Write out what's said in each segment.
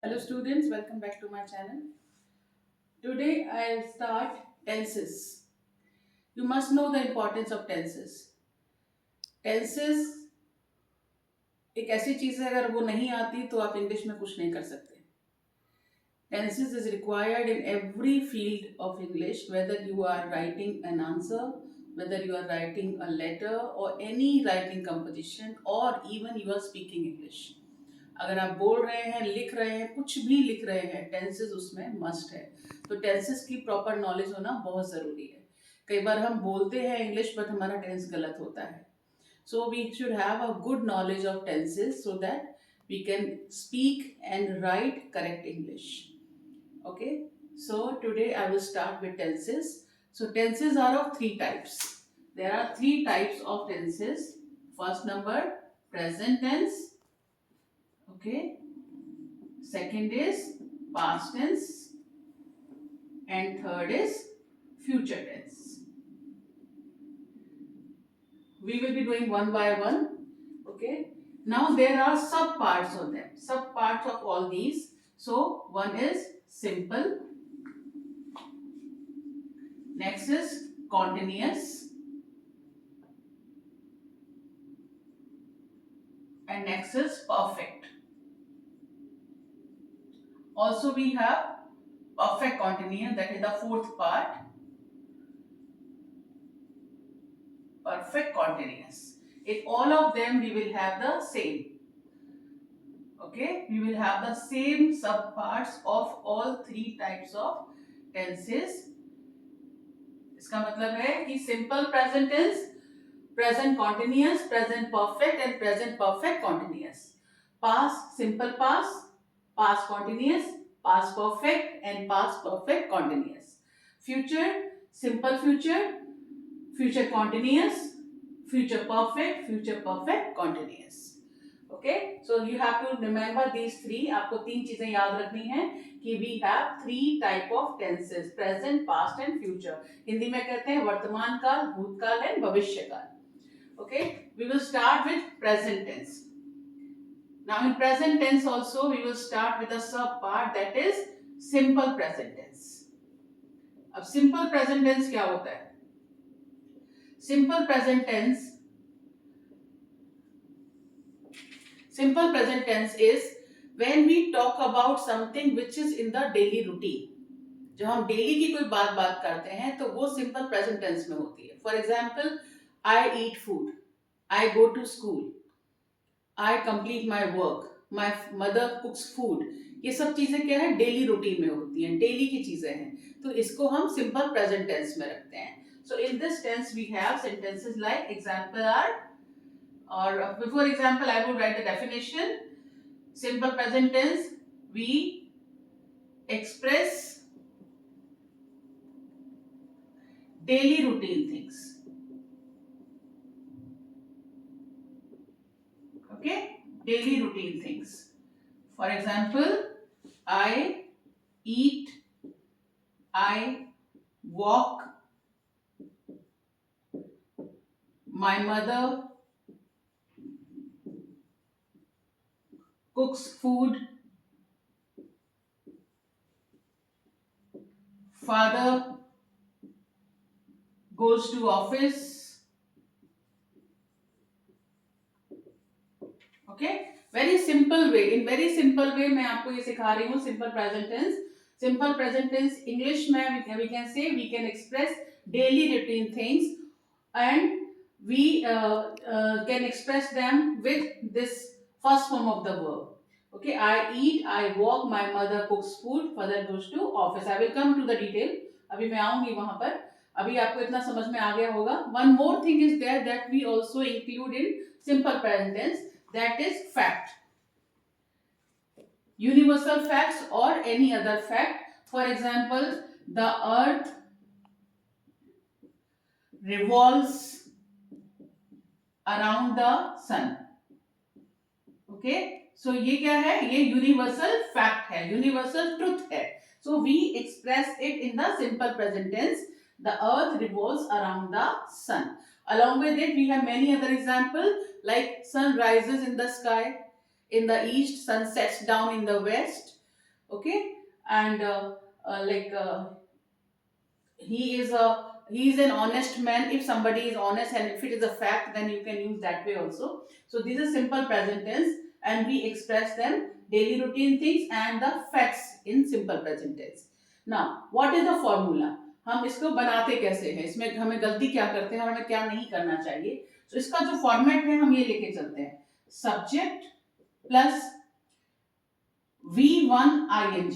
Hello students, welcome back to my channel. Today I'll start tenses. You must know the importance of tenses. Tenses एक ऐसी चीज है, अगर वो नहीं आती तो आप इंग्लिश में कुछ नहीं कर सकते. Tenses is required in every field of English, whether you are writing an answer, whether you are writing a letter or any writing composition or even you are speaking English. अगर आप बोल रहे हैं, लिख रहे हैं, कुछ भी लिख रहे हैं, टेंसेस उसमें मस्ट है. तो टेंसेस की प्रॉपर नॉलेज होना बहुत ज़रूरी है. कई बार हम बोलते हैं इंग्लिश बट हमारा टेंस गलत होता है. So we should have a good knowledge of tenses so that we can speak and write correct English. Okay, so today I will start with tenses. So tenses are of three types. There are three types of tenses. First number, present tense. Okay, second is past tense, and third is future tense. We will be doing one by one. Okay, now there are sub parts of them, sub parts of all these. So one is simple, next is continuous, and next is perfect. Also we have perfect continuous, that is the fourth part. Perfect continuous. In all of them we will have the same. Okay, we will have the same subparts of all three types of tenses. इसका मतलब है कि simple present tense, present continuous, present perfect and present perfect continuous. Past simple past, past continuous, past perfect and past perfect continuous. Future simple future, future continuous, future perfect continuous. Okay, so you have to remember these three. आपको तीन चीजें याद रखनी है कि we have three type of tenses: present, past and future. Hindi में कहते हैं वर्तमान काल, भूतकाल and भविष्य काल. Okay, we will start with present tense. Now in present tense also we will start with a sub part, that is simple present tense. अब simple present tense क्या होता है? Simple present tense is when we talk about something which is in the daily routine. जब हम daily की कोई बात करते हैं तो वो सिंपल प्रेजेंट टेंस में होती है. For example, I eat food, I go to school, I complete my work, my mother cooks food. ये सब चीजें क्या है, डेली रूटीन में होती हैं, डेली की चीजें हैं. तो इसको हम सिंपल प्रेजेंट टेंस में रखते हैं. So in this tense we have sentences like example are, or before example I will write the definition. Simple present tense, we express daily routine things. Okay, daily routine things. For example, I eat, I walk, my mother cooks food, father goes to office. Okay, very simple way. In very simple way मैं आपको ये सिखा रही हूँ simple present tense. Simple present tense English में we can say, we can express daily routine things and we can express them with this first form of the verb. Okay, I eat, I walk, my mother cooks food, father goes to office. I will come to the detail. अभी मैं आऊंगी वहां पर. अभी आपको इतना समझ में आ गया होगा. One more thing is there that we also include in simple present tense, that is fact. Universal facts or any other fact. For example, the earth revolves around the sun. Okay, so ये क्या है, ये universal fact है, universal truth है. So we express it in the simple present tense. The earth revolves around the sun. Along with it we have many other examples, like sun rises in the sky in the east, sun sets down in the west. okay, and like he is an honest man. If somebody is honest and if it is a fact, then you can use that way also. So these are simple present tense, and we express them daily routine things and the facts in simple present tense. Now what is the formula? हम इसको बनाते कैसे हैं, इसमें हमें गलती क्या करते हैं और हमें क्या नहीं करना चाहिए. तो इसका जो फॉर्मेट है हम ये लेके चलते हैं. Subject plus V1 ing.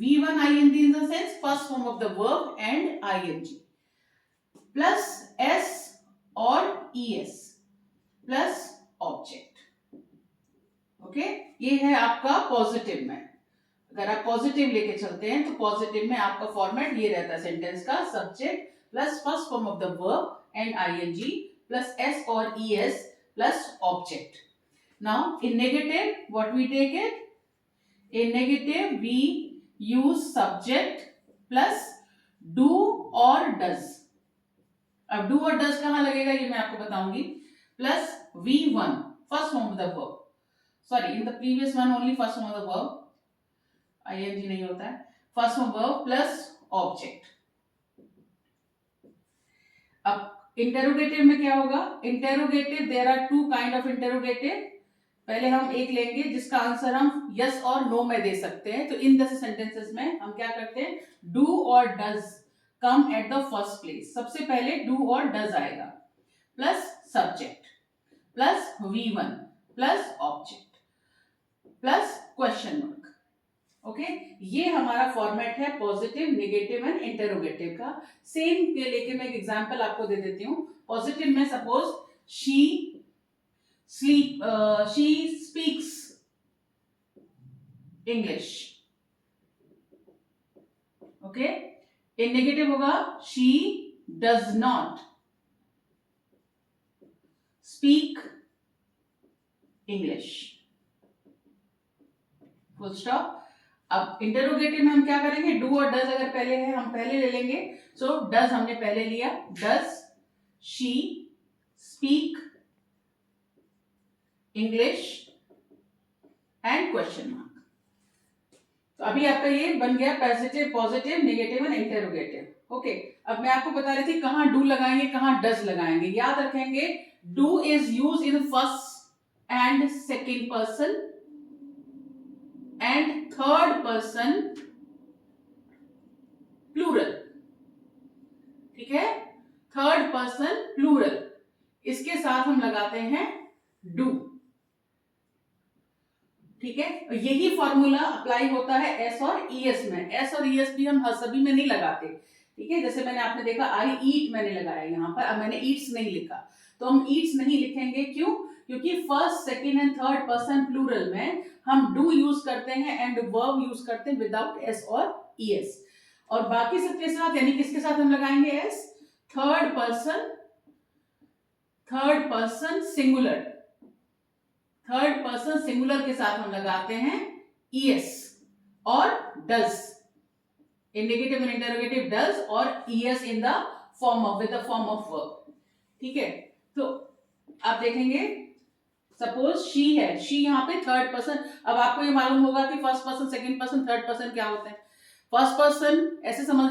V1 ing in the sense first form of the verb and ing. Plus S or ES. Plus object. Okay, ये है आपका पॉजिटिव में. अगर आप पॉजिटिव लेके चलते हैं तो पॉजिटिव में आपका फॉर्मेट ये रहता है सेंटेंस का. Subject plus first form of the verb and ING plus S और ES plus object. Now in negative what we take it. In negative we use subject plus do or does. अब do और does कहाँ लगेगा ये मैं आपको बताऊंगी. Plus V1 first form of the verb. Sorry, in the previous one only first form of the verb. ing नहीं होता है. First form verb plus object. अब interrogative में क्या होगा. Interrogative there are two kind of interrogative. पहले हम एक लेंगे जिसका आंसर हम यस और नो में दे सकते हैं. तो इन दिस सेंटेंसेस में हम क्या करते हैं, डू और does come at the first place. सबसे पहले डू और डज आएगा plus subject plus V1 plus object plus question mark. Okay, ये हमारा फॉर्मेट है पॉजिटिव, नेगेटिव एंड इंटरोगेटिव का. सेम के लेके मैं एक एग्जांपल आपको दे देती हूँ. पॉजिटिव में suppose she speaks English. Okay, in negative होगा she does not speak English. Full stop. अब इंटरोगेटिव में हम क्या करेंगे, डू और डज अगर पहले है हम पहले ले लेंगे. सो डज हमने पहले लिया. Does she speak English and question mark. तो अभी आपका ये बन गया positive, positive, negative and interrogative. Okay, अब मैं आपको बता रही थी कहां डू लगाएंगे कहां डज लगाएंगे. याद रखेंगे do is use in first and second person and third person plural. ठीक है, थर्ड पर्सन प्लूरल इसके साथ हम लगाते हैं डू. ठीक है, यही फॉर्मूला अप्लाई होता है एस और ईएस में. एस और ईएस भी हम हर सभी में नहीं लगाते. ठीक है, जैसे मैंने आपने देखा आई ईट मैंने लगाया यहाँ पर. अब मैंने ईट्स नहीं लिखा. तो हम ईट्स नहीं लिखेंगे. क्यों? क्योंकि first, second and third person plural में हम डू यूज करते हैं एंड वर्ब यूज करते हैं विदाउट एस और ईएस. और बाकी सबके साथ यानी किसके साथ हम लगाएंगे S, third person singular. Third person singular के साथ हम लगाते हैं ईएस और does. In negative and interrogative does और ES in the form of, with the form of verb. ठीक है, तो आप देखेंगे सपोज शी है, शी यहाँ पे थर्ड पर्सन. अब आपको ये मालूम होगा कि first person, second person, third person क्या होता है. फर्स्ट पर्सन ऐसे समझ